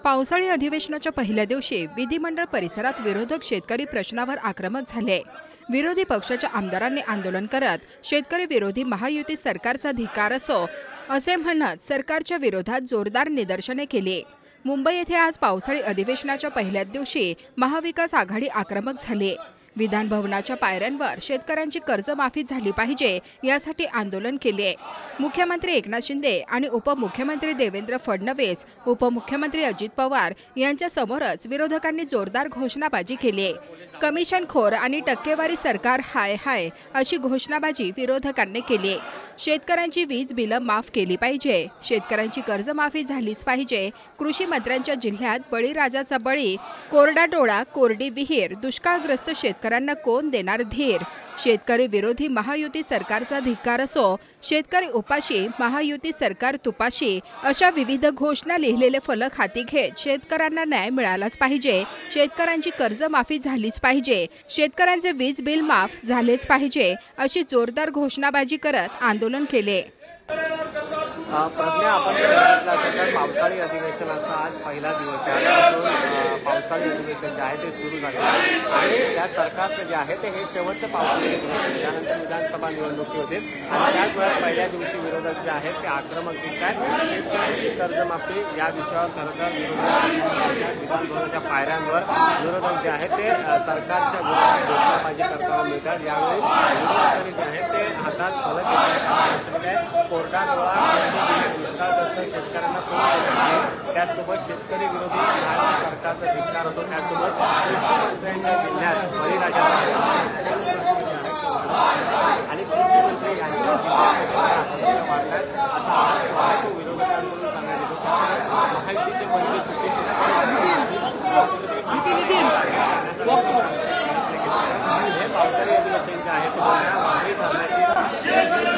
पावसाळी अधिवेशनाच्या पहिल्या दिवशी विधिमंडळ परिसरात विरोधक शेतकरी प्रश्नावर आक्रमक झाले। विरोधी पक्षाच्या आमदारांनी आंदोलन करत शेतकरी विरोधी महायुती सरकारचा धिक्कार असो असे म्हणत सरकारच्या विरोधात जोरदार निदर्शने केली। मुंबई येथे आज पावसाळी अधिवेशनाच्या पहिल्याच दिवशी महाविकास आघाडी आक्रमक झाली। विधान भवनाच्या पायऱ्यांवर शेतकऱ्यांची कर्जमाफी झाली पाहिजे यासाठी आंदोलन केले। मुख्यमंत्री एकनाथ शिंदे आणि उपमुख्यमंत्री देवेंद्र फडणवीस, उपमुख्यमंत्री अजित पवार यांच्या समोरच विरोधकांनी जोरदार घोषणाबाजी केली। कमिशनखोर आणि टक्केवारी सरकार हाय हाय अशी घोषणाबाजी विरोधकांनी केली। शेतकऱ्यांची वीज बिलं माफ केली पाहिजे, शेतकऱ्यांची कर्जमाफी झालीच पाहिजे, कृषी मंत्र्यांच्या जिल्ह्यात बळीराजाचा बळी, कोरडा डोळा कोरडी विहीर, दुष्काळग्रस्त शेतकऱ्यांना कोण देणार धीर, शेतकरी विरोधी महायुती सरकारचा धिक्कार असो, शेतकरी उपाशी महायुती सरकार तुपाशी अशा विविध घोषणा लिहिलेले फलक हाती घेत शेतकऱ्यांना न्याय मिळालाच पाहिजे, शेतकऱ्यांची कर्जमाफी झालीच पाहिजे, शेतकऱ्यांचे वीज बिल माफ झालेच पाहिजे अशी जोरदार घोषणाबाजी करत आंदोलन केले। प्रज्ञा, आपण पावसाळी अधिवेशनाचा आज पहिला दिवस आहे। पावसाळी अधिवेशन जे आहे ते सुरू झाले आणि या सरकारचं जे आहे ते हे शेवटचं पावसाळी अधिवेशन, त्यानंतर विधानसभा निवडणुकी होते आणि त्याचवेळेस पहिल्या दिवशी विरोधक जे आहेत ते आक्रमक दिसत आहेत। शेतकऱ्यांची कर्जमाफी या विषयावर खरं तर विधानभवनाच्या पायऱ्यांवर विरोधक जे आहेत ते सरकारच्या विरोधात घोषणाबाजी करताना मिळतात। यावेळी विरोधकांनी जे आहे ते हातात फलक घेतले, कोरडा डोळा दुष्काळग्रस्त शेतकऱ्यांना कोण देणार नाही, त्याचसोबत शेतकरी विरोधी महाराष्ट्र सरकारचा धिक्कार होतो, त्याचसोबत कृषी मंत्र्यांच्या जिल्ह्यात बळीराजाचा आणि कृषी मंत्री यांच्या जिल्ह्यात वाढतात असा आरोप विरोधकांकडून सांगण्यात येतो। महायुतीचे मंत्री हे पावसाळी अधिवेशन जे आहे ते मागणी करण्याची